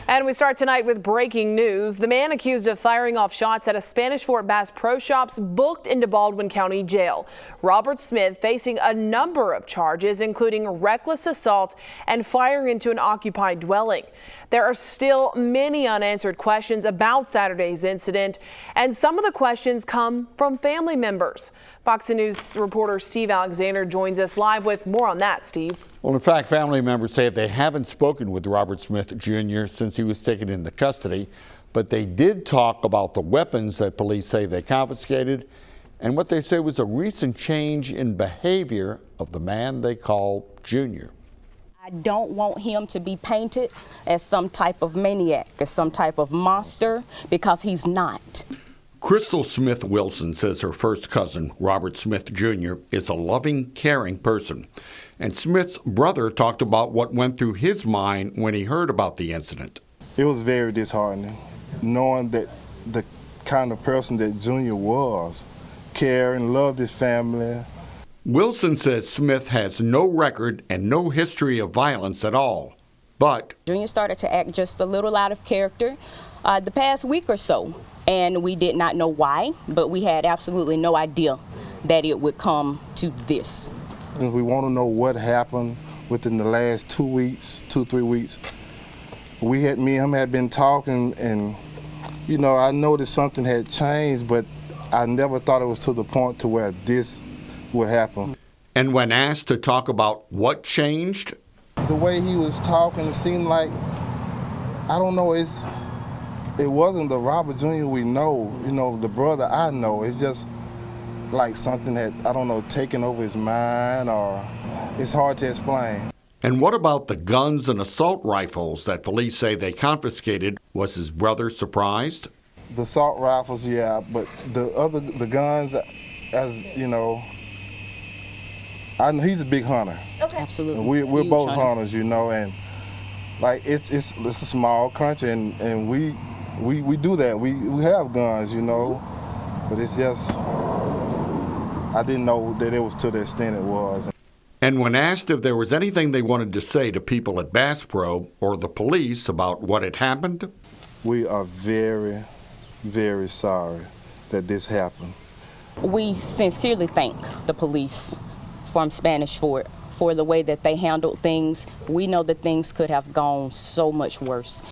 And we start tonight with breaking news. The man accused of firing off shots at a Spanish Fort Bass Pro Shops booked into Baldwin County Jail. Robert Smith facing a number of charges, including reckless assault and firing into an occupied dwelling. There are still many unanswered questions about Saturday's incident, and some of the questions come from family members. Fox News reporter Steve Alexander joins us live with more on that. Steve. Well, in fact, family members say they haven't spoken with Robert Smith Jr. since he was taken into custody, but they did talk about the weapons that police say they confiscated and what they say was a recent change in behavior of the man they call Junior. I don't want him to be painted as some type of maniac, as some type of monster, because he's not. Crystal Smith Wilson says her first cousin, Robert Smith Jr., is a loving, caring person. And Smith's brother talked about what went through his mind when he heard about the incident. It was very disheartening, knowing that the kind of person that Junior was, caring, loved his family. Wilson says Smith has no record and no history of violence at all. But Junior started to act just a little out of character the past week or so. And we did not know why, but we had absolutely no idea that it would come to this. We want to know what happened within the last 2 weeks, 3 weeks. Me and him had been talking, and I noticed something had changed, but I never thought it was to the point to where this would happen. And when asked to talk about what changed, the way he was talking, it seemed like, I don't know, it wasn't the Robert Jr. we know, the brother I know. It's just like something that, I don't know, taken over his mind, or it's hard to explain. And what about the guns and assault rifles that police say they confiscated? Was his brother surprised? The assault rifles, yeah, but the guns, as you know, he's a big hunter. Okay. Absolutely. And we're both hunters, and like it's a small country, and we do that. We have guns, but it's just, I didn't know that it was to the extent it was. And when asked if there was anything they wanted to say to people at Bass Pro or the police about what had happened, we are very, very sorry that this happened. We sincerely thank the police from Spanish Fort for the way that they handled things. We know that things could have gone so much worse.